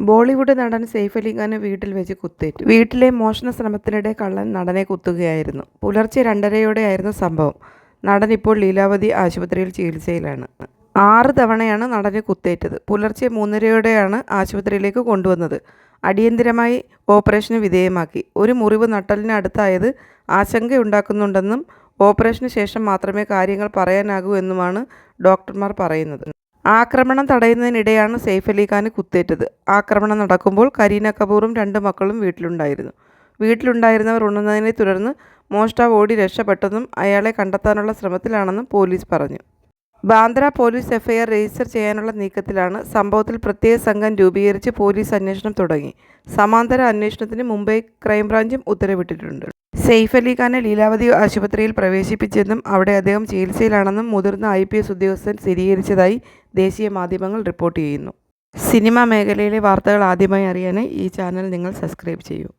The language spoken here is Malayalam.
ബോളിവുഡ് നടൻ സെയ്ഫ് അലി ഖാന് വീട്ടിൽ വെച്ച് കുത്തേറ്റു. വീട്ടിലെ മോഷണ ശ്രമത്തിനിടെ കള്ളൻ നടനെ കുത്തുകയായിരുന്നു. പുലർച്ചെ 2:30യോടെയായിരുന്നു സംഭവം. നടൻ ഇപ്പോൾ ലീലാവതി ആശുപത്രിയിൽ ചികിത്സയിലാണ്. 6 തവണയാണ് നടന് കുത്തേറ്റത്. പുലർച്ചെ 3:30യോടെയാണ് ആശുപത്രിയിലേക്ക് കൊണ്ടുവന്നത്. അടിയന്തരമായി ഓപ്പറേഷന് വിധേയമാക്കി. ഒരു മുറിവ് നട്ടെല്ലിന് അടുത്തായത് ആശങ്കയുണ്ടാക്കുന്നുണ്ടെന്നും ഓപ്പറേഷന് ശേഷം മാത്രമേ കാര്യങ്ങൾ പറയാനാകൂ എന്നുമാണ് ഡോക്ടർമാർ പറയുന്നത്. ആക്രമണം തടയുന്നതിനിടെയാണ് സെയ്ഫ് അലി ഖാന് കുത്തേറ്റത്. ആക്രമണം നടക്കുമ്പോൾ കരീന കപൂറും 2 മക്കളും വീട്ടിലുണ്ടായിരുന്നു. വീട്ടിലുണ്ടായിരുന്നവർ ഉണർന്നതിനെ തുടർന്ന് മോഷ്ടാവ് ഓടി രക്ഷപ്പെട്ടെന്നും അയാളെ കണ്ടെത്താനുള്ള ശ്രമത്തിലാണെന്നും പോലീസ് പറഞ്ഞു. ബാന്ദ്ര പോലീസ് എഫ്ഐആർ രജിസ്റ്റർ ചെയ്യാനുള്ള നീക്കത്തിലാണ്. സംഭവത്തിൽ പ്രത്യേക സംഘം രൂപീകരിച്ച് പോലീസ് അന്വേഷണം തുടങ്ങി. സമാന്തര അന്വേഷണത്തിന് മുംബൈ ക്രൈംബ്രാഞ്ചും ഉത്തരവിട്ടിട്ടുണ്ട്. സെയ്ഫ് അലി ഖാനെ ലീലാവതി ആശുപത്രിയിൽ പ്രവേശിപ്പിച്ചെന്നും അവിടെ അദ്ദേഹം ചികിത്സയിലാണെന്നും മുതിർന്ന IPS ഉദ്യോഗസ്ഥൻ സ്ഥിരീകരിച്ചതായി ദേശീയ മാധ്യമങ്ങൾ റിപ്പോർട്ട് ചെയ്യുന്നു. സിനിമാ മേഖലയിലെ വാർത്തകൾ ആദ്യമായി അറിയാനായി ഈ ചാനൽ നിങ്ങൾ സബ്സ്ക്രൈബ് ചെയ്യൂ.